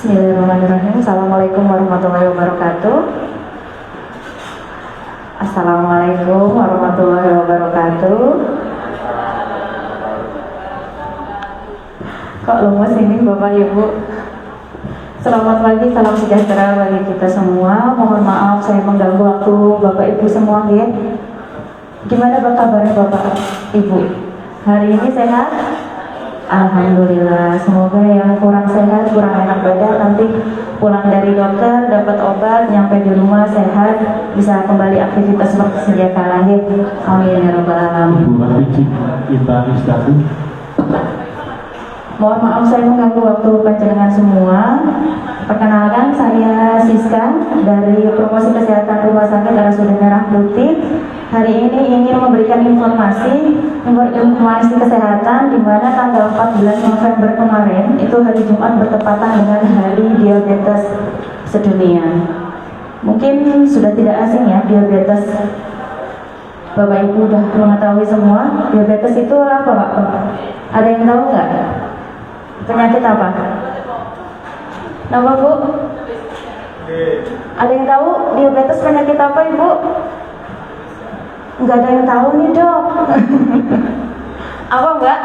Bismillahirrahmanirrahim. Assalamualaikum warahmatullahi wabarakatuh. Assalamualaikum warahmatullahi wabarakatuh. Kok lemes ini Bapak Ibu? Selamat pagi, salam sejahtera bagi kita semua. Mohon maaf saya mengganggu waktu Bapak Ibu semua ya. Gimana kabarnya Bapak Ibu? Hari ini sehat? Alhamdulillah. Semoga yang kurang sehat, kurang enak badan nanti pulang dari dokter dapat obat, nyampe di rumah sehat, bisa kembali aktivitas seperti sedia kala. Amin ya rabbal alamin. Kita istirahat. Mohon maaf saya mengganggu waktu panjenengan semua. Perkenalkan, saya Siska dari Promosi Kesehatan Rumah Sakit RSUD Merah Putih. Hari ini ingin memberikan informasi kesehatan di mana tanggal 14 November kemarin itu hari Jumat bertepatan dengan Hari Diabetes Sedunia. Mungkin sudah tidak asing ya diabetes. Bapak Ibu sudah mengetahui semua diabetes itu apa Pak? Ada yang tahu nggak? Penyakit apa? Nama Bu? Ada yang tahu diabetes penyakit apa Ibu? Nggak ada yang tahu nih Dok. Apa Mbak?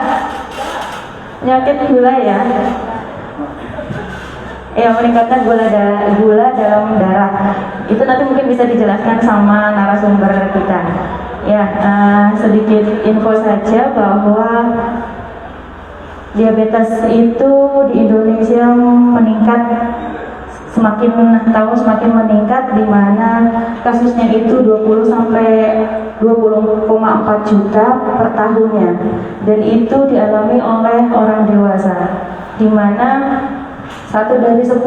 Penyakit gula ya? Ya, meningkatkan gula dalam darah. Itu nanti mungkin bisa dijelaskan sama narasumber kita. Ya, sedikit info saja bahwa diabetes itu di Indonesia meningkat semakin tahun semakin meningkat, di mana kasusnya itu 20 sampai 20,4 juta per tahunnya, dan itu dialami oleh orang dewasa, di mana 1 dari 10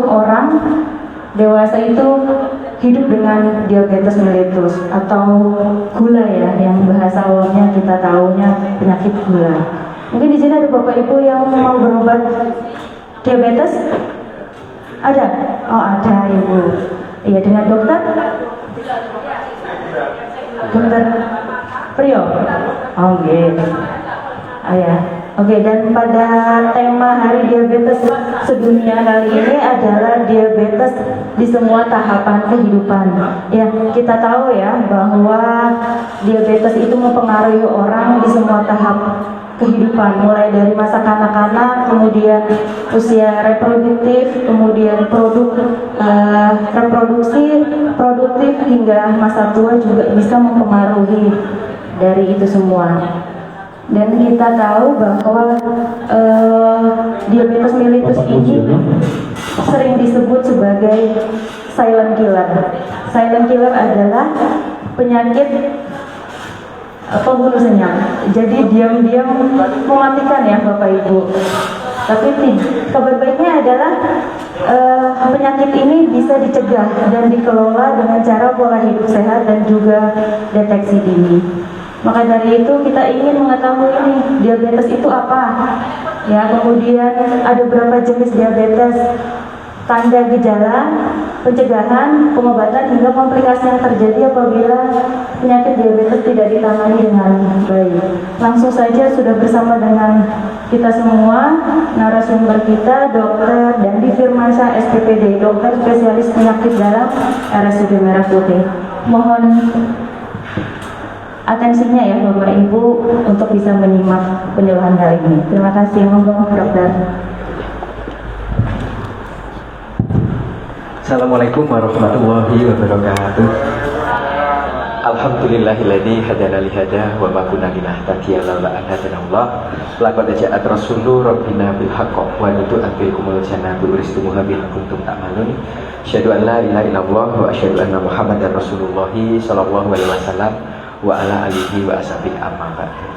orang dewasa itu hidup dengan diabetes mellitus atau gula ya, yang bahasa awamnya kita tahunya penyakit gula. Mungkin di sini ada Bapak Ibu yang mau berobat diabetes? Ada? Oh ada Ibu. Iya, dengan dokter? Dokter Priyo? Oh gitu. Oh ya. Oke, dan pada tema Hari Diabetes Sedunia kali ini adalah diabetes di semua tahapan kehidupan. Ya, kita tahu ya bahwa diabetes itu mempengaruhi orang di semua tahap kehidupan, mulai dari masa kanak-kanak, kemudian usia reproduktif, kemudian reproduksi, produktif, hingga masa tua juga bisa mempengaruhi dari itu semua. Dan kita tahu bahwa diabetes mellitus ini sering disebut sebagai silent killer. Silent killer adalah penyakit pembunuh senyap. Jadi diam-diam mematikan ya Bapak Ibu. Tapi kabar baiknya adalah penyakit ini bisa dicegah dan dikelola dengan cara pola hidup sehat dan juga deteksi dini. Maka dari itu kita ingin mengetahui ini diabetes itu apa? Ya, kemudian ada berapa jenis diabetes, tanda gejala, pencegahan, pengobatan hingga komplikasi yang terjadi apabila penyakit diabetes tidak ditangani dengan baik. Langsung saja sudah bersama dengan kita semua narasumber kita, Dr. Dandi Firmansyah SPPD, dokter spesialis penyakit dalam RSUD Merah Putih. Mohon atensinya ya Bapak Ibu untuk bisa menyimak penjelasan kali ini. Terima kasih, monggo Dokter. Assalamualaikum warahmatullahi wabarakatuh. Alhamdulillahilladzi hadana li hada wa ma kunna linahtadiya laula an hadanallah. Laqad ja'at rasulu rabbina bil haqq wa nu'tikumul jannata uristumuha bil kuntum ta'malun. Asyhadu an la ilaha illallah wa asyhadu anna Muhammadar Rasulullah sallallahu alaihi wasallam wa ala alihi wa ashabihi amma ba'du.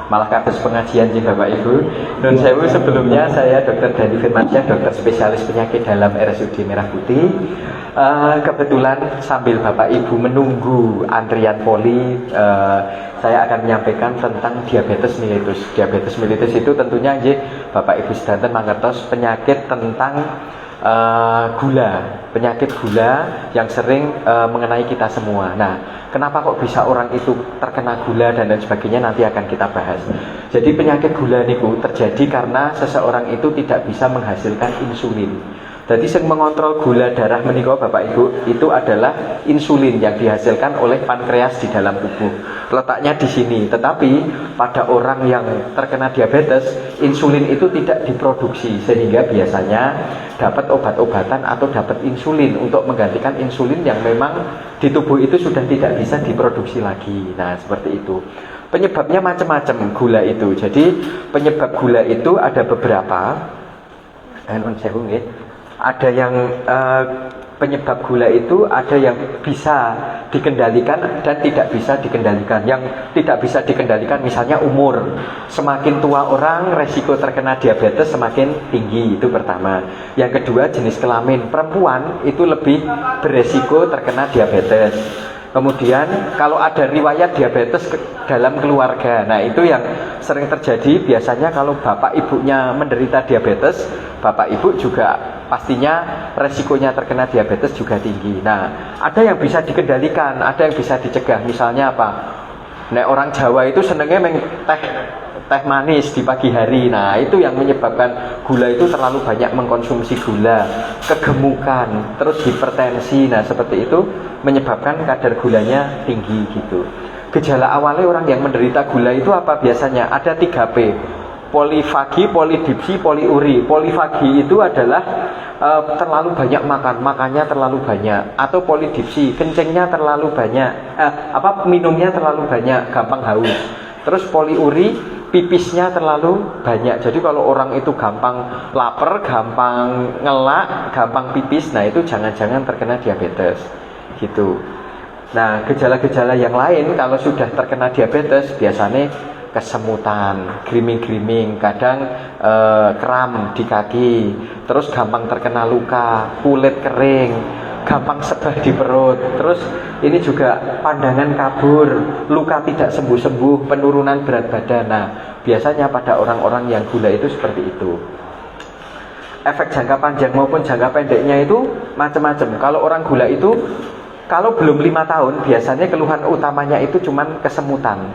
Malah kados pengajian sih Bapak Ibu. Nun sewu, sebelumnya saya Dr. Dandi Firmansyah, dokter spesialis penyakit dalam RSUD Merah Putih. Kebetulan sambil Bapak Ibu menunggu antrian poli, saya akan menyampaikan tentang diabetes mellitus. Diabetes mellitus itu tentunya Bapak Ibu sedanten mangertos penyakit tentang gula, penyakit gula yang sering mengenai kita semua. Nah, kenapa kok bisa orang itu terkena gula dan lain sebagainya, nanti akan kita bahas. Jadi penyakit gula niku terjadi karena seseorang itu tidak bisa menghasilkan insulin. Jadi yang mengontrol gula darah menika Bapak Ibu itu adalah insulin yang dihasilkan oleh pankreas di dalam tubuh. Letaknya di sini. Tetapi pada orang yang terkena diabetes, insulin itu tidak diproduksi sehingga biasanya dapat obat-obatan atau dapat insulin untuk menggantikan insulin yang memang di tubuh itu sudah tidak bisa diproduksi lagi. Nah, seperti itu. Penyebabnya macam-macam gula itu. Jadi penyebab gula itu ada beberapa. Ada yang penyebab gula itu ada yang bisa dikendalikan dan tidak bisa dikendalikan. Yang tidak bisa dikendalikan misalnya umur. Semakin tua orang resiko terkena diabetes semakin tinggi, itu pertama. Yang kedua jenis kelamin. Perempuan itu lebih beresiko terkena diabetes. Kemudian kalau ada riwayat diabetes dalam keluarga, nah itu yang sering terjadi. Biasanya kalau bapak ibunya menderita diabetes, bapak ibu juga pastinya resikonya terkena diabetes juga tinggi. Nah, ada yang bisa dikendalikan, ada yang bisa dicegah. Misalnya apa? Nah, orang Jawa itu senengnya teh manis di pagi hari. Nah, itu yang menyebabkan gula itu terlalu banyak mengkonsumsi gula, kegemukan, terus hipertensi. Nah, seperti itu menyebabkan kadar gulanya tinggi gitu. Gejala awalnya orang yang menderita gula itu apa biasanya? Ada 3P. Polifagi, polidipsi, poliuri. Polifagi itu adalah terlalu banyak makan, makannya terlalu banyak. Atau polidipsi, kencingnya terlalu banyak, minumnya terlalu banyak, gampang haus. Terus poliuri, pipisnya terlalu banyak. Jadi kalau orang itu gampang lapar, gampang ngelak, gampang pipis, nah itu jangan-jangan terkena diabetes gitu. Nah, gejala-gejala yang lain kalau sudah terkena diabetes biasanya kesemutan, griming-griming, kadang kram di kaki, terus gampang terkena luka, kulit kering, gampang sebah di perut, terus ini juga pandangan kabur, luka tidak sembuh-sembuh, penurunan berat badan. Nah, biasanya pada orang-orang yang gula itu seperti itu. Efek jangka panjang maupun jangka pendeknya itu macam-macam. Kalau orang gula itu kalau belum 5 tahun biasanya keluhan utamanya itu cuman kesemutan.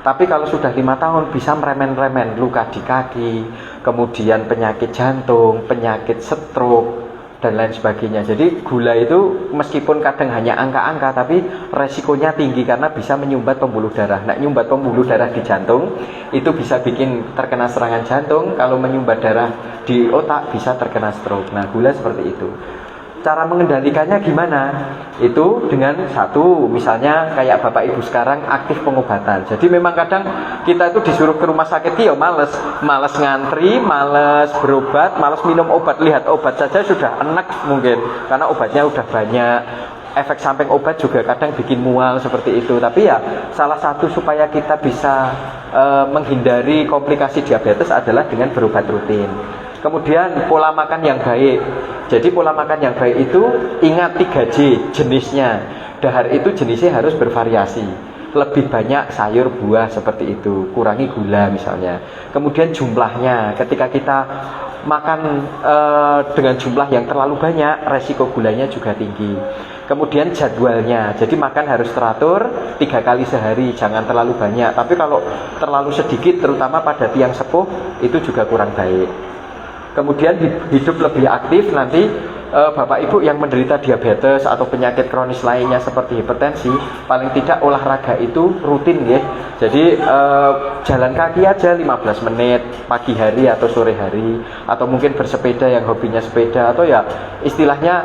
Tapi kalau sudah 5 tahun bisa meremen-remen, luka di kaki, kemudian penyakit jantung, penyakit stroke, dan lain sebagainya. Jadi gula itu meskipun kadang hanya angka-angka, tapi resikonya tinggi karena bisa menyumbat pembuluh darah. Nah, nyumbat pembuluh darah di jantung itu bisa bikin terkena serangan jantung. Kalau menyumbat darah di otak bisa terkena stroke. Nah, gula seperti itu. Cara mengendalikannya gimana? Itu dengan satu, misalnya kayak Bapak Ibu sekarang aktif pengobatan. Jadi memang kadang kita itu disuruh ke rumah sakit ya males ngantri, males berobat, males minum obat. Lihat obat saja sudah enak mungkin karena obatnya udah banyak. Efek samping obat juga kadang bikin mual seperti itu. Tapi ya salah satu supaya kita bisa menghindari komplikasi diabetes adalah dengan berobat rutin. Kemudian pola makan yang baik. Jadi pola makan yang baik itu ingat 3J jenisnya. Dahar itu jenisnya harus bervariasi. Lebih banyak sayur buah seperti itu. Kurangi gula misalnya. Kemudian jumlahnya. Ketika kita makan dengan jumlah yang terlalu banyak, resiko gulanya juga tinggi. Kemudian jadwalnya. Jadi makan harus teratur 3 kali sehari. Jangan terlalu banyak. Tapi kalau terlalu sedikit terutama pada tiang sepuh itu juga kurang baik. Kemudian hidup lebih aktif. Nanti Bapak Ibu yang menderita diabetes atau penyakit kronis lainnya seperti hipertensi, paling tidak olahraga itu rutin ya. Jadi jalan kaki aja 15 menit pagi hari atau sore hari, atau mungkin bersepeda yang hobinya sepeda, atau ya istilahnya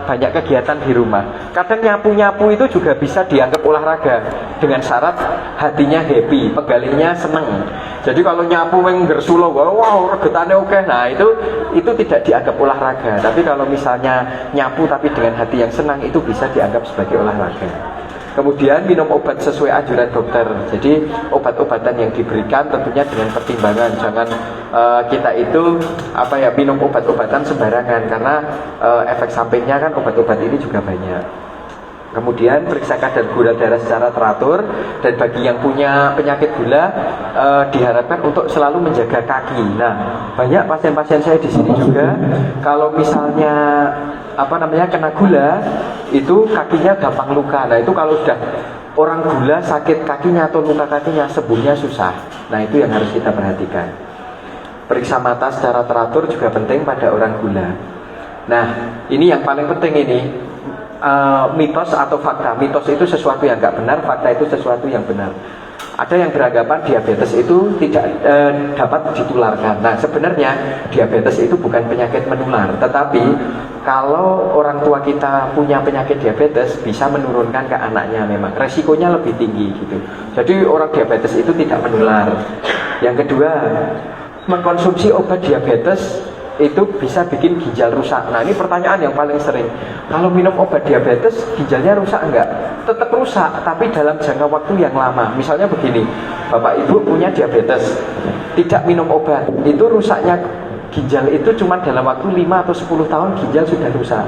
banyak kegiatan di rumah. Kadang nyapu-nyapu itu juga bisa dianggap olahraga dengan syarat hatinya happy, pegalinya seneng. Jadi kalau nyapu menggersulo, wow regetane oke. Nah, itu tidak dianggap olahraga. Tapi kalau misalnya nyapu tapi dengan hati yang senang, itu bisa dianggap sebagai olahraga. Kemudian minum obat sesuai anjuran dokter. Jadi obat-obatan yang diberikan tentunya dengan pertimbangan. Jangan kita itu minum obat-obatan sembarangan, karena efek sampingnya kan obat-obat ini juga banyak. Kemudian periksa kadar gula darah secara teratur, dan bagi yang punya penyakit gula diharapkan untuk selalu menjaga kaki. Nah, banyak pasien-pasien saya di sini juga kalau misalnya kena gula itu kakinya gampang luka. Nah, itu kalau sudah orang gula sakit kakinya atau luka kakinya, sembuhnya susah. Nah, itu yang harus kita perhatikan. Periksa mata secara teratur juga penting pada orang gula. Nah, ini yang paling penting ini. Mitos atau fakta. Mitos itu sesuatu yang nggak benar, fakta itu sesuatu yang benar. Ada yang beranggapan diabetes itu tidak dapat ditularkan. Nah, sebenarnya diabetes itu bukan penyakit menular, tetapi kalau orang tua kita punya penyakit diabetes bisa menurunkan ke anaknya, memang resikonya lebih tinggi gitu. Jadi orang diabetes itu tidak menular. Yang kedua, mengkonsumsi obat diabetes itu bisa bikin ginjal rusak. Nah, ini pertanyaan yang paling sering. Kalau minum obat diabetes, ginjalnya rusak enggak? Tetap rusak, tapi dalam jangka waktu yang lama. Misalnya begini, Bapak Ibu punya diabetes, tidak minum obat, itu rusaknya ginjal itu cuma dalam waktu 5 atau 10 tahun ginjal sudah rusak.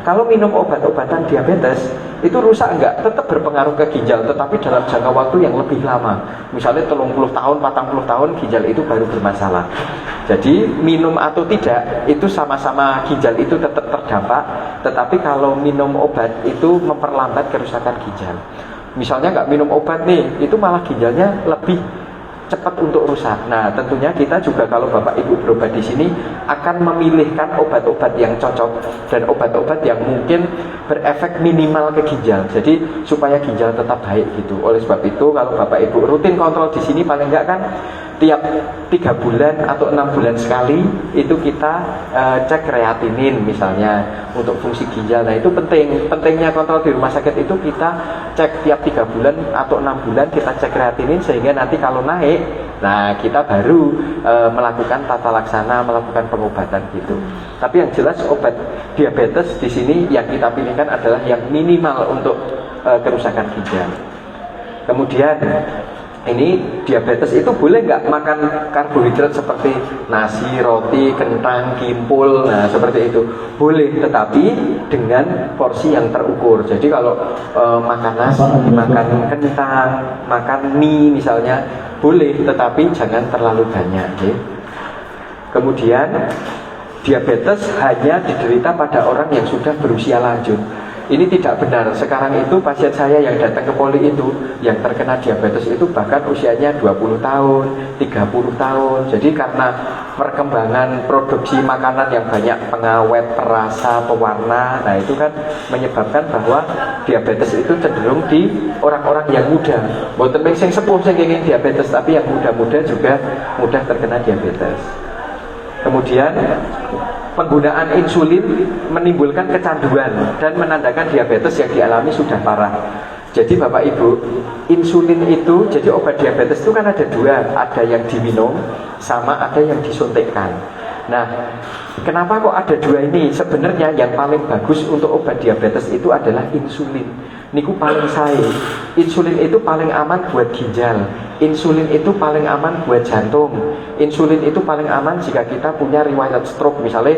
Kalau minum obat-obatan diabetes, itu rusak enggak? Tetap berpengaruh ke ginjal, tetapi dalam jangka waktu yang lebih lama. Misalnya 30 tahun, 40 tahun, ginjal itu baru bermasalah. Jadi minum atau tidak, itu sama-sama ginjal itu tetap terdampak. Tetapi kalau minum obat itu memperlambat kerusakan ginjal. Misalnya nggak minum obat nih, itu malah ginjalnya lebih cepat untuk rusak. Nah, tentunya kita juga kalau Bapak Ibu berobat di sini akan memilihkan obat-obat yang cocok dan obat-obat yang mungkin berefek minimal ke ginjal. Jadi supaya ginjal tetap baik gitu. Oleh sebab itu kalau Bapak Ibu rutin kontrol di sini, paling enggak kan tiap 3 bulan atau 6 bulan sekali itu kita cek kreatinin misalnya untuk fungsi ginjal. Nah, itu penting. Pentingnya kontrol di rumah sakit itu kita cek tiap 3 bulan atau 6 bulan kita cek kreatinin, sehingga nanti kalau naik, nah kita baru melakukan tata laksana, melakukan pengobatan gitu. Tapi yang jelas obat diabetes di sini yang kita pilihkan adalah yang minimal untuk kerusakan ginjal. Kemudian ini diabetes itu boleh nggak makan karbohidrat seperti nasi, roti, kentang, kimpul, nah seperti itu boleh, tetapi dengan porsi yang terukur. Jadi kalau makan nasi, makan kentang, makan mie misalnya boleh, tetapi jangan terlalu banyak. Okay? Kemudian diabetes hanya diderita pada orang yang sudah berusia lanjut. Ini tidak benar. Sekarang itu pasien saya yang datang ke poli itu yang terkena diabetes itu bahkan usianya 20 tahun, 30 tahun. Jadi karena perkembangan produksi makanan yang banyak pengawet, perasa, pewarna, nah itu kan menyebabkan bahwa diabetes itu cenderung di orang-orang yang muda. Mboten sing sepuh sing kenging diabetes, tapi yang muda-muda juga mudah terkena diabetes. Kemudian penggunaan insulin menimbulkan kecanduan dan menandakan diabetes yang dialami sudah parah. Jadi Bapak Ibu, insulin itu, jadi obat diabetes itu kan ada dua, ada yang diminum sama ada yang disuntikkan. Nah, kenapa kok ada dua ini? Sebenarnya yang paling bagus untuk obat diabetes itu adalah insulin. Niku paling sae. Insulin itu paling aman buat ginjal. Insulin itu paling aman buat jantung. Insulin itu paling aman jika kita punya riwayat stroke. Misalnya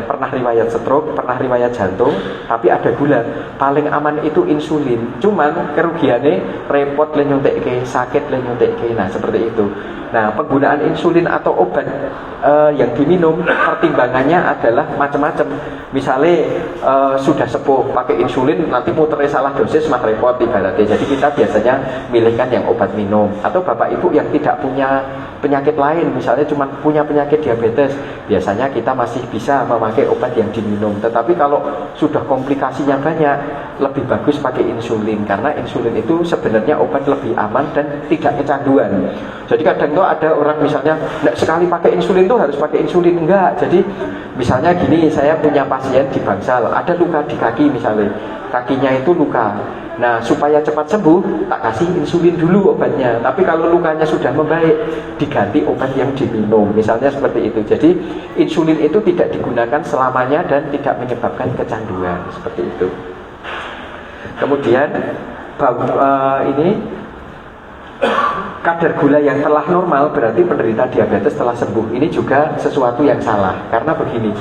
pernah riwayat stroke, pernah riwayat jantung, tapi ada gula. Paling aman itu insulin. Cuman kerugiannya repot le nyuntikke, sakit le nyuntikke. Nah, seperti itu. Nah, penggunaan insulin atau obat yang diminum pertimbangannya adalah macam-macam. Misalnya sudah sepuh pakai insulin, nanti muternya salah dosis mah repot ibaratnya. Jadi kita biasanya milihkan yang obat minum. Atau Bapak Ibu yang tidak punya penyakit lain, misalnya cuma punya penyakit diabetes, biasanya kita masih bisa memakai obat yang diminum. Tetapi kalau sudah komplikasinya banyak, lebih bagus pakai insulin, karena insulin itu sebenarnya obat lebih aman dan tidak kecanduan. Jadi kadang tuh ada orang misalnya sekali pakai insulin tuh harus pakai insulin, enggak. Jadi misalnya gini, saya punya pasien di Bangsal, ada luka di kaki misalnya, kakinya itu luka. Nah, supaya cepat sembuh, tak kasih insulin dulu obatnya. Tapi kalau lukanya sudah membaik, diganti obat yang diminum. Misalnya seperti itu. Jadi insulin itu tidak digunakan selamanya dan tidak menyebabkan kecanduan. Seperti itu. Kemudian ini kadar gula yang telah normal berarti penderita diabetes telah sembuh. Ini juga sesuatu yang salah. Karena begini,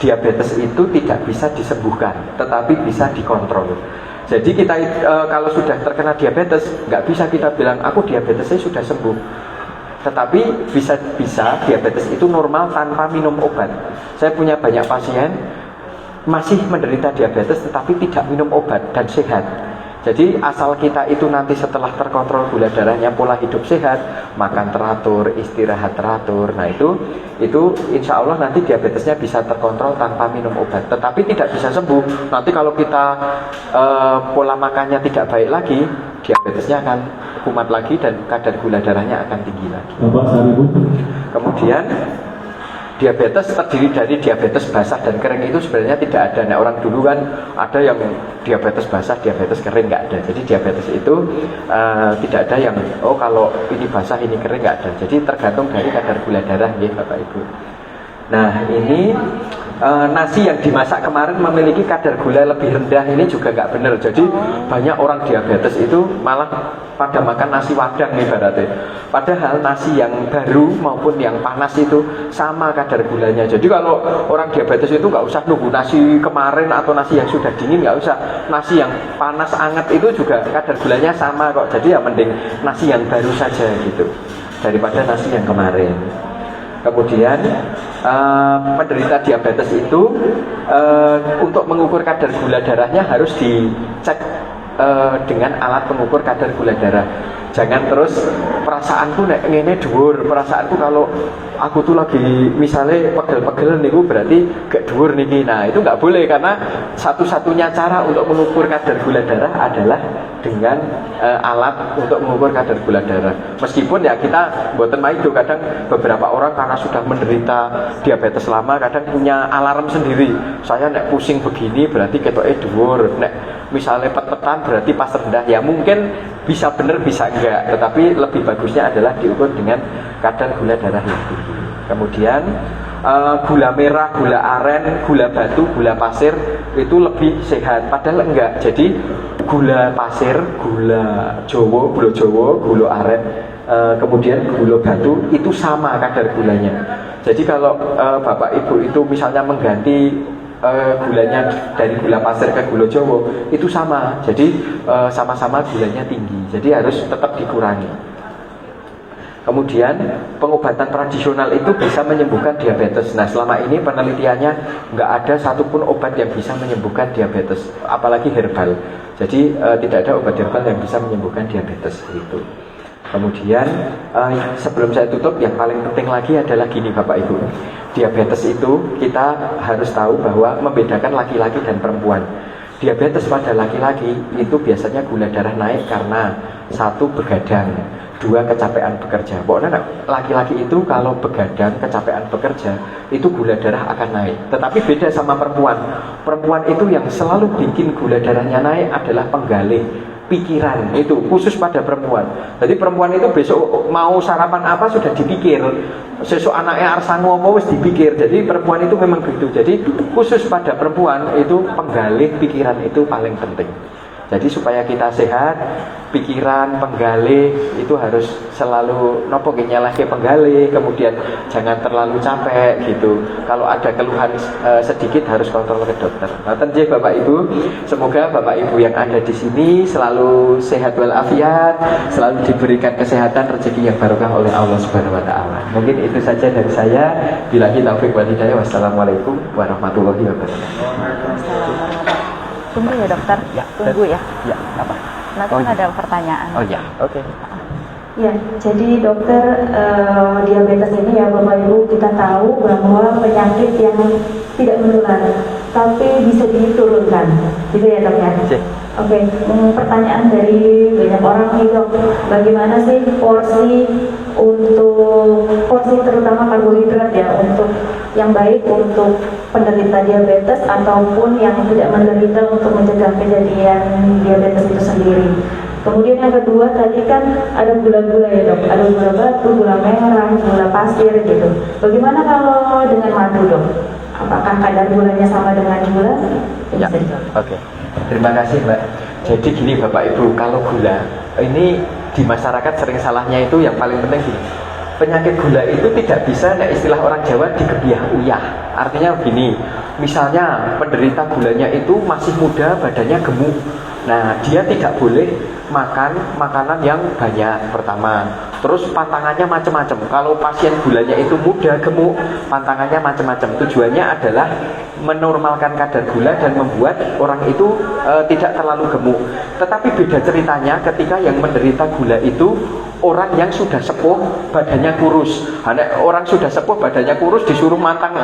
diabetes itu tidak bisa disembuhkan, tetapi bisa dikontrol. Jadi kita kalau sudah terkena diabetes, nggak bisa kita bilang aku diabetesnya sudah sembuh. Tetapi bisa diabetes itu normal tanpa minum obat. Saya punya banyak pasien masih menderita diabetes tetapi tidak minum obat dan sehat. Jadi asal kita itu nanti setelah terkontrol gula darahnya, pola hidup sehat, makan teratur, istirahat teratur. Nah itu insya Allah nanti diabetesnya bisa terkontrol tanpa minum obat. Tetapi tidak bisa sembuh. Nanti kalau kita pola makannya tidak baik lagi, diabetesnya akan kumat lagi dan kadar gula darahnya akan tinggi lagi. Bapak Saribu. Kemudian diabetes terdiri dari diabetes basah dan kering itu sebenarnya tidak ada. Nah orang dulu kan ada yang diabetes basah, diabetes kering, nggak ada. Jadi diabetes itu tidak ada yang kalau ini basah ini kering, nggak ada. Jadi tergantung dari kadar gula darah ya Bapak Ibu. Nah ini nasi yang dimasak kemarin memiliki kadar gula lebih rendah, ini juga nggak benar. Jadi banyak orang diabetes itu malah pada makan nasi wadang nih ibaratnya. Padahal nasi yang baru maupun yang panas itu sama kadar gulanya. Jadi kalau orang diabetes itu nggak usah nunggu nasi kemarin atau nasi yang sudah dingin, nggak usah. Nasi yang panas anget itu juga kadar gulanya sama kok. Jadi ya mending nasi yang baru saja gitu daripada nasi yang kemarin. Kemudian penderita diabetes itu untuk mengukur kadar gula darahnya harus dicek dengan alat pengukur kadar gula darah. Jangan terus perasaanku nek ngene dhuwur, perasaanku kalau aku tuh lagi misalnya pegel-pegel niku berarti gak dhuwur niki. Nah, itu nggak boleh karena satu-satunya cara untuk mengukur kadar gula darah adalah dengan alat untuk mengukur kadar gula darah. Meskipun ya kita mboten maido, kadang beberapa orang karena sudah menderita diabetes lama kadang punya alarm sendiri. Saya nek pusing begini berarti ketoke dhuwur, nek misalnya pet-petan berarti pas rendah. Ya mungkin bisa benar bisa enggak, tetapi lebih bagusnya adalah diukur dengan kadar gula darah yang tinggi. Kemudian gula merah, gula aren, gula batu, gula pasir itu lebih sehat, padahal enggak. Jadi gula pasir, gula Jawa, gula aren, kemudian gula batu itu sama kadar gulanya. Jadi kalau Bapak Ibu itu misalnya mengganti gulanya dari gula pasir ke gula Jawa itu sama, jadi sama-sama gulanya tinggi, jadi harus tetap dikurangi. Kemudian pengobatan tradisional itu bisa menyembuhkan diabetes. Nah selama ini penelitiannya nggak ada satupun obat yang bisa menyembuhkan diabetes, apalagi herbal. Jadi tidak ada obat herbal yang bisa menyembuhkan diabetes itu. Kemudian sebelum saya tutup, yang paling penting lagi adalah gini Bapak Ibu, diabetes itu kita harus tahu bahwa membedakan laki-laki dan perempuan. Diabetes pada laki-laki itu biasanya gula darah naik karena satu begadang, dua kecapean bekerja. Pokoknya laki-laki itu kalau begadang, kecapean bekerja itu gula darah akan naik. Tetapi beda sama perempuan. Perempuan itu yang selalu bikin gula darahnya naik adalah penggalih pikiran, itu khusus pada perempuan. Jadi perempuan itu besok mau sarapan apa sudah dipikir, sesuk anaknya arsangu apa wis dipikir. Jadi perempuan itu memang begitu. Jadi khusus pada perempuan itu penggalih pikiran itu paling penting. Jadi supaya kita sehat, pikiran, penggalih itu harus selalu nopo nyalahke penggalih, kemudian jangan terlalu capek gitu. Kalau ada keluhan sedikit harus kontrol ke dokter. Nah, tentu Bapak Ibu, semoga Bapak Ibu yang ada di sini selalu sehat walafiat, selalu diberikan kesehatan, rezeki yang barokah oleh Allah Subhanahu wa taala. Mungkin itu saja dari saya. Billahi taufiq wal hidayah. Wassalamualaikum warahmatullahi wabarakatuh. Tunggu ya dokter, Ya, tunggu ya. Ya, apa? Nanti Oh, iya. ada pertanyaan. Oh ya, oke. Ya, jadi dokter, diabetes ini ya Bapak Ibu, kita tahu bahwa penyakit yang tidak menular, tapi bisa diturunkan, gitu ya dok ya? Cik. Oke, pertanyaan dari banyak orang nih dok, bagaimana sih porsi terutama karbohidrat ya untuk yang baik untuk penderita diabetes ataupun yang tidak menderita untuk mencegah kejadian diabetes itu sendiri. Kemudian yang kedua tadi kan ada gula-gula ya dok, ada gula batu, gula merah, gula pasir gitu. Bagaimana kalau dengan madu dok? Apakah kadar gulanya sama dengan gula? Ya, oke. Terima kasih Mbak. Jadi gini Bapak Ibu, kalau gula ini di masyarakat sering salahnya itu yang paling penting gini. Penyakit gula itu tidak bisa, nah istilah orang Jawa digebiah uyah. Artinya begini, misalnya penderita gulanya itu masih muda, badannya gemuk. Nah, dia tidak boleh makan makanan yang banyak pertama. Terus pantangannya macam-macam. Kalau pasien gulanya itu muda, gemuk, pantangannya macam-macam. Tujuannya adalah menormalkan kadar gula dan membuat orang itu tidak terlalu gemuk. Tetapi beda ceritanya ketika yang menderita gula itu orang yang sudah sepuh, badannya kurus. Orang sudah sepuh, badannya kurus, disuruh mantang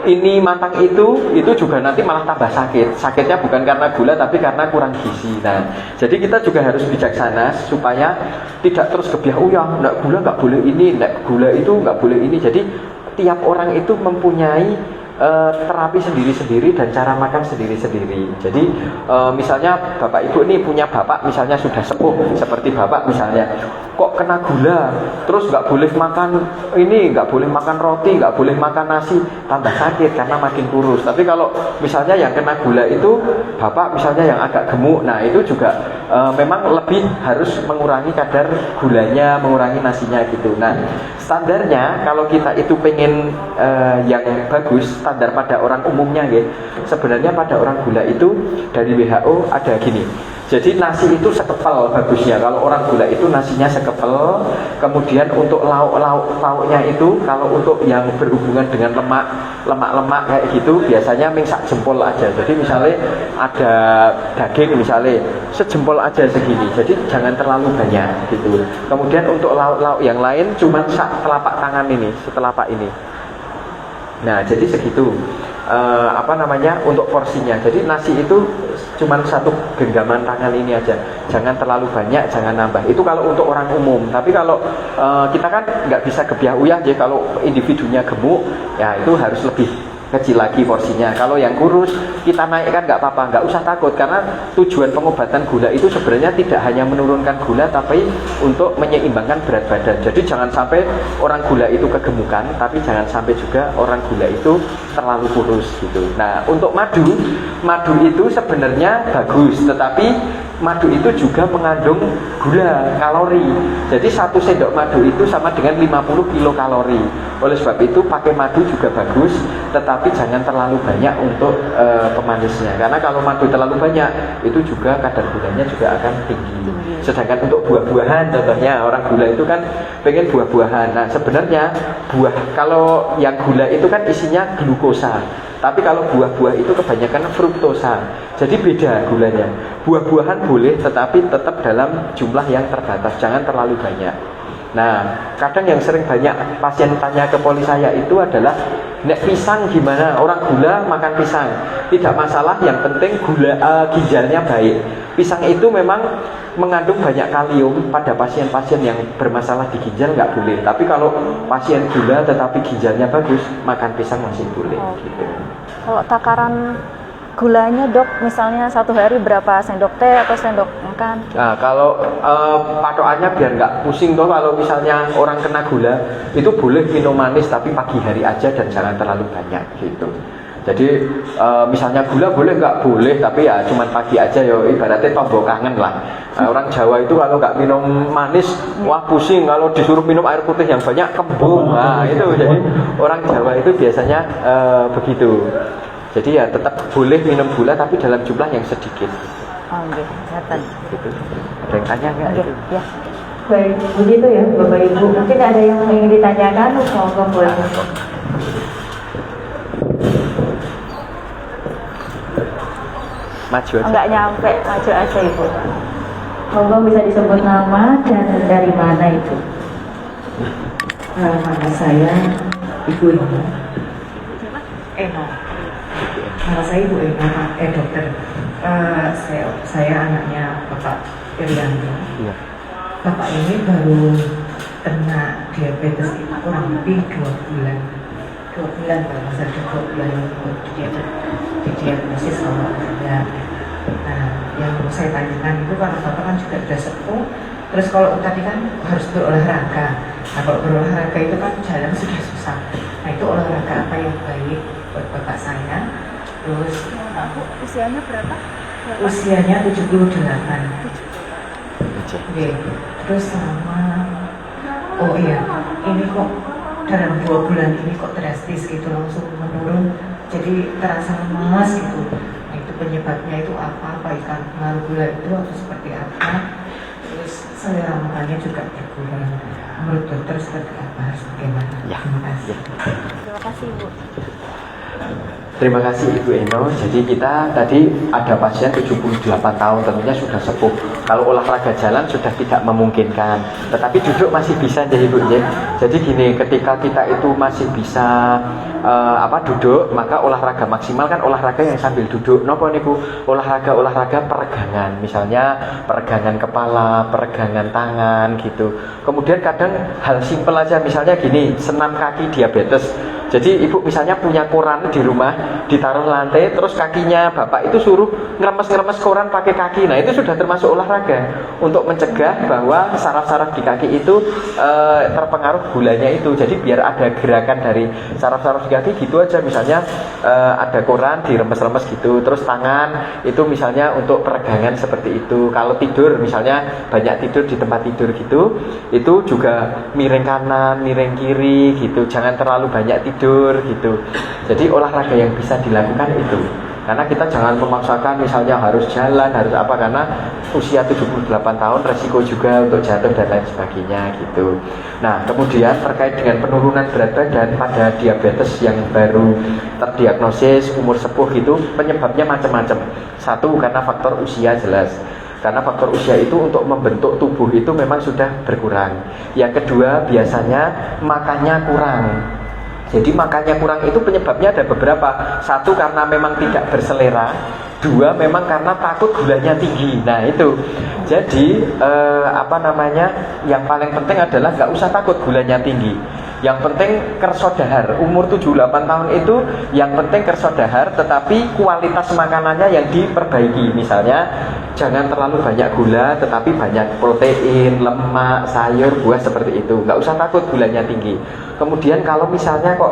ini, mantang itu juga nanti malah tambah sakit. Sakitnya bukan karena gula, tapi karena kurang gizi. Nah, jadi kita juga harus bijaksana supaya tidak terus gebiah, oh ya, enggak gula nggak boleh ini, enggak gula itu nggak boleh ini. Jadi tiap orang itu mempunyai terapi sendiri-sendiri dan cara makan sendiri-sendiri. Jadi misalnya bapak ibu ini punya bapak misalnya sudah sepuh seperti bapak misalnya, kok kena gula, terus nggak boleh makan ini, nggak boleh makan roti, nggak boleh makan nasi, tambah sakit karena makin kurus. Tapi kalau misalnya yang kena gula itu bapak misalnya yang agak gemuk, nah itu juga memang lebih harus mengurangi kadar gulanya, mengurangi nasinya gitu. Nah, standarnya kalau kita itu pengen yang bagus, standar pada orang umumnya ya, sebenarnya pada orang gula itu dari WHO ada gini. Jadi nasi itu sekepel bagusnya. Kalau orang gula itu nasinya sekepel. Kemudian untuk lauknya itu, kalau untuk yang berhubungan dengan lemak kayak gitu, biasanya ming sak jempol aja. Jadi misalnya ada daging misalnya sejempol aja segini. Jadi jangan terlalu banyak gitu. Kemudian untuk lauk yang lain cuma sak telapak tangan ini, setelapak ini. Nah, jadi segitu untuk porsinya. Jadi nasi itu cuma satu genggaman tangan ini aja. Jangan terlalu banyak, jangan nambah. Itu kalau untuk orang umum. Tapi kalau kita kan nggak bisa gebiah uyah ya. Kalau individunya gemuk, ya itu harus lebih kecil lagi porsinya. Kalau yang kurus kita naikkan nggak apa-apa, nggak usah takut, karena tujuan pengobatan gula itu sebenarnya tidak hanya menurunkan gula, tapi untuk menyeimbangkan berat badan. Jadi jangan sampai orang gula itu kegemukan, tapi jangan sampai juga orang gula itu terlalu kurus gitu. Nah, untuk madu itu sebenarnya bagus, tetapi madu itu juga mengandung gula, kalori. Jadi 1 sendok madu itu sama dengan 50 kilokalori. Oleh sebab itu pakai madu juga bagus, tetapi jangan terlalu banyak untuk pemanisnya. Karena kalau madu terlalu banyak, itu juga kadar gulanya juga akan tinggi. Sedangkan untuk buah-buahan, contohnya orang gula itu kan pengen buah-buahan. Nah, sebenarnya buah, kalau yang gula itu kan isinya glukosa. Tapi kalau buah-buah itu kebanyakan fruktosa. Jadi beda gulanya. Buah-buahan boleh, tetapi tetap dalam jumlah yang terbatas. Jangan terlalu banyak. Nah, kadang yang sering banyak pasien tanya ke poli saya itu adalah, nek pisang gimana? Orang gula makan pisang, tidak masalah. Yang penting ginjalnya baik. Pisang itu memang mengandung banyak kalium. Pada pasien-pasien yang bermasalah di ginjal nggak boleh. Tapi kalau pasien gula tetapi ginjalnya bagus, makan pisang masih boleh. Gitu. Kalau takaran gulanya dok, misalnya 1 hari berapa sendok teh atau sendok makan? Nah, kalau patokannya biar nggak pusing tuh, kalau misalnya orang kena gula itu boleh minum manis tapi pagi hari aja dan jangan terlalu banyak gitu. Jadi misalnya gula boleh nggak boleh, tapi ya cuman pagi aja yo, ibaratnya tombol kangen lah. Orang Jawa itu kalau nggak minum manis, wah pusing. Kalau disuruh minum air putih yang banyak kembung. Nah itu, jadi orang Jawa itu biasanya begitu. Jadi ya tetap boleh minum gula tapi dalam jumlah yang sedikit. Oh iya, kelihatan. Gitu. Ada yang tanya nggak? Oke, ya. Baik, begitu ya Bapak Ibu. Mungkin ada yang ingin ditanyakan, monggo boleh. Maju aja. Enggak nyampe, maju aja Ibu. Monggo bisa disebut nama dan dari mana itu? Nama saya Ibu Eno. Nama saya Ibu Eno, dokter. Saya anaknya Bapak Irianto. Iya. Bapak ini baru kena diabetes itu kurang lebih 2 bulan. 2 bulan kalau masa 2 bulan didiagnosis sama saya. Nah, yang saya tanyakan itu karena Bapak kan juga sudah sepuh. Terus kalau tadi kan harus berolahraga. Nah, kalau berolahraga itu kan jalan sudah susah. Nah, itu olahraga apa yang baik buat Bapak saya? Terus Usianya berapa? usianya 78. Oke. Terus sama, oh iya, ini kok dalam 2 bulan ini kok drastis gitu, langsung menurun jadi terasa lemas gitu. Nah, itu penyebabnya itu apa? Apakah pengaruh gula itu atau seperti apa? Terus selera makannya juga berkurang. Menurut dokter seperti apa? Harus bagaimana? Ya. Terima kasih. Terima kasih Bu. Terima kasih Ibu Eno. Jadi kita tadi ada pasien 78 tahun, tentunya sudah sepuh. Kalau olahraga jalan sudah tidak memungkinkan, tetapi duduk masih bisa ya Ibu ya. Jadi gini, ketika kita itu masih bisa duduk, maka olahraga maksimal kan olahraga yang sambil duduk. Nopo niku olahraga peregangan, misalnya peregangan kepala, peregangan tangan gitu. Kemudian kadang hal simpel aja, misalnya gini, senam kaki diabetes. Jadi ibu misalnya punya koran di rumah, ditaruh lantai, terus kakinya bapak itu suruh ngeremes koran pakai kaki. Nah itu sudah termasuk olahraga untuk mencegah bahwa saraf-saraf di kaki itu terpengaruh gulanya itu. Jadi biar ada gerakan dari saraf-saraf di kaki gitu aja. Misalnya ada koran diremes-remes gitu. Terus tangan itu misalnya untuk peregangan seperti itu. Kalau tidur misalnya banyak tidur di tempat tidur gitu, itu juga miring kanan, miring kiri gitu. Jangan terlalu banyak tidur gitu. Jadi olahraga yang bisa dilakukan itu. Karena kita jangan memaksakan misalnya harus jalan, harus apa, karena usia 78 tahun resiko juga untuk jatuh dan lain sebagainya gitu. Nah, kemudian terkait dengan penurunan berat badan pada diabetes yang baru terdiagnosis umur sepuh gitu, penyebabnya macam-macam. Satu, karena faktor usia jelas. Karena faktor usia itu untuk membentuk tubuh itu memang sudah berkurang. Yang kedua, biasanya makannya kurang. Jadi makannya kurang itu penyebabnya ada beberapa. Satu, karena memang tidak berselera. Dua, memang karena takut gulanya tinggi. Nah itu. Jadi yang paling penting adalah nggak usah takut gulanya tinggi. Yang penting kerso dahar. Umur 78 tahun itu yang penting kerso dahar, tetapi kualitas makanannya yang diperbaiki. Misalnya jangan terlalu banyak gula, tetapi banyak protein, lemak, sayur, buah seperti itu. Nggak usah takut gulanya tinggi. Kemudian kalau misalnya kok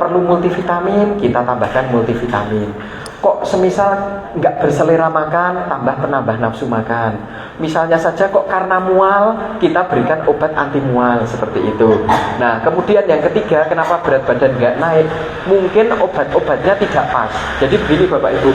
perlu multivitamin, kita tambahkan multivitamin. Kok semisal nggak berselera makan, tambah penambah nafsu makan. Misalnya saja kok karena mual, kita berikan obat anti mual seperti itu. Nah kemudian yang ketiga, kenapa berat badan nggak naik? Mungkin obat-obatnya tidak pas. Jadi begini Bapak Ibu,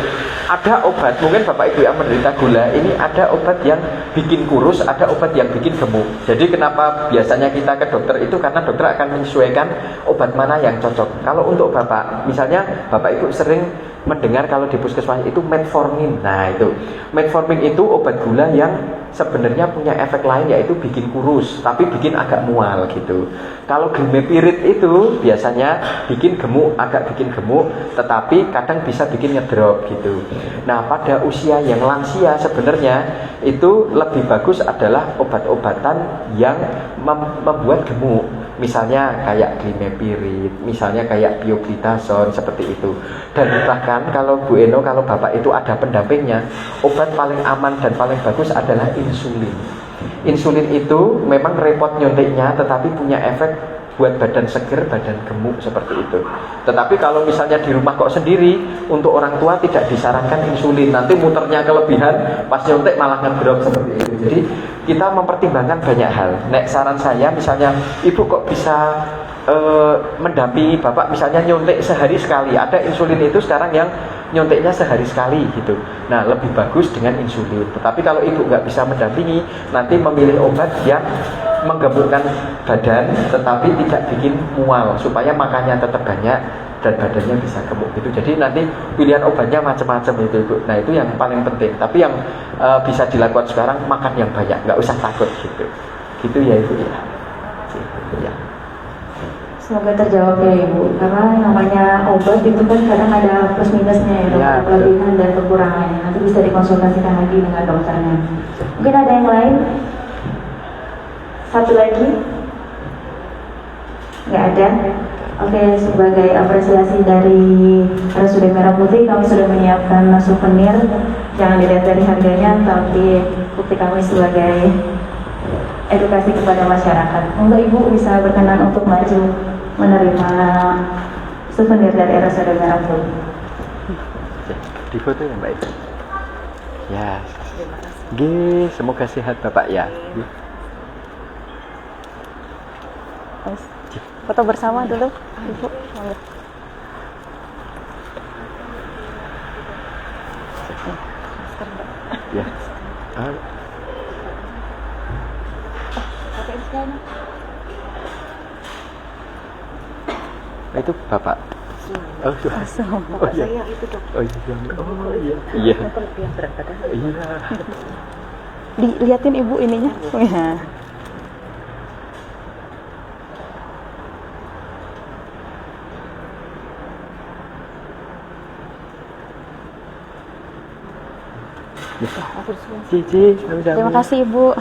ada obat, mungkin Bapak Ibu yang menderita gula ini ada obat yang bikin kurus, ada obat yang bikin gemuk. Jadi kenapa biasanya kita ke dokter itu karena dokter akan menyesuaikan obat mana yang cocok. Kalau untuk Bapak, misalnya Bapak Ibu sering mendengar kalau di puskesmas itu metformin. Nah itu metformin itu obat gula yang sebenarnya punya efek lain, yaitu bikin kurus tapi bikin agak mual gitu. Kalau glimepirid itu biasanya bikin gemuk, agak bikin gemuk, tetapi kadang bisa bikin ngedrop gitu. Nah pada usia yang lansia sebenarnya itu lebih bagus adalah obat-obatan yang membuat gemuk. Misalnya kayak glimepirid, misalnya kayak pioglitazone seperti itu. Dan bahkan kalau Bu Eno, kalau Bapak itu ada pendampingnya, obat paling aman dan paling bagus adalah insulin. Insulin itu memang repot nyuntiknya, tetapi punya efek buat badan seger, badan gemuk seperti itu. Tetapi kalau misalnya di rumah kok sendiri, untuk orang tua tidak disarankan insulin. Nanti muternya kelebihan, pas nyuntik malah ngedrop seperti itu. Jadi kita mempertimbangkan banyak hal. Nek saran saya misalnya, ibu kok bisa mendampingi bapak misalnya nyuntik sehari sekali. Ada insulin itu sekarang yang nyuntiknya sehari sekali gitu. Nah lebih bagus dengan insulin. Tetapi kalau ibu nggak bisa mendampingi, nanti memilih obat yang menggemukkan badan tetapi tidak bikin mual, supaya makannya tetap banyak dan badannya bisa gemuk gitu. Jadi nanti pilihan obatnya macam-macam itu ibu. Nah itu yang paling penting. Tapi yang bisa dilakukan sekarang, makan yang banyak, nggak usah takut gitu. Gitu ya ibu ya. Gitu, ya. Semoga terjawab ya Ibu, karena namanya obat itu kan kadang ada plus minusnya ya, Ya, kelebihan dan kekurangannya. Nanti bisa dikonsultasikan lagi dengan dokternya. Mungkin ada yang lain? Satu lagi? Nggak ada? Oke, sebagai apresiasi dari RSUD Merah Putih, kami sudah menyiapkan souvenir. Jangan dilihat dari harganya, tapi bukti kami sebagai edukasi kepada masyarakat. Untuk Ibu bisa berkenan untuk maju menerima souvenir dari RSUD Merah Putih. Di foto yang baik. Ya. G, semoga sehat Bapak ya. Foto bersama dulu, Ibu. Ya. Pakai istilahnya. Itu Bapak. Oh, iya. Oh, iya. Saya itu dok. Oh, iya. Oh, iya. Iya. Kelebihan berat badan. Iya. Diliatin ibu ininya. Ya. Cici, Terima kasih ibu.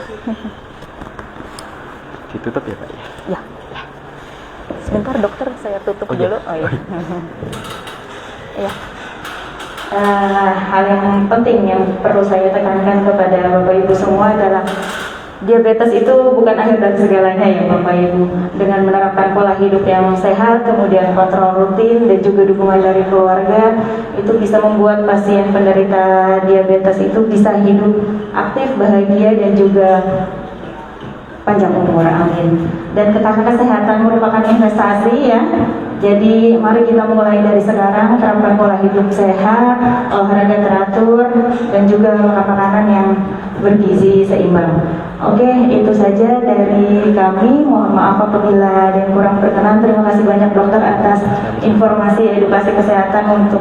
Ditutup ya, Pak ya. Ya. Sebentar dokter, saya tutup Oh, iya. dulu. Oh iya. Iya. Hal yang penting yang perlu saya tekankan kepada Bapak Ibu semua adalah diabetes itu bukan akhir dari segalanya ya Bapak Ibu. Dengan menerapkan pola hidup yang sehat, kemudian kontrol rutin dan juga dukungan dari keluarga, itu bisa membuat pasien penderita diabetes itu bisa hidup aktif, bahagia dan juga panjang umur, amin. Dan ketahanan kesehatan merupakan investasi ya. Jadi mari kita mulai dari sekarang, terapkan pola hidup sehat, olahraga teratur, dan juga makan makanan yang bergizi seimbang. Oke, itu saja dari kami. Mohon maaf apabila ada yang kurang berkenan. Terima kasih banyak dokter atas informasi edukasi kesehatan untuk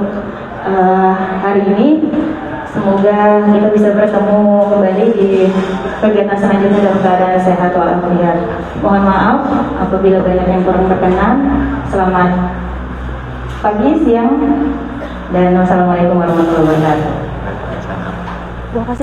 hari ini. Semoga kita bisa bertemu kembali di kegiatan selanjutnya dalam keadaan sehat walafiat. Mohon maaf apabila banyak yang kurang berkenan. Selamat pagi, siang, dan wassalamualaikum warahmatullahi wabarakatuh. Terima kasih.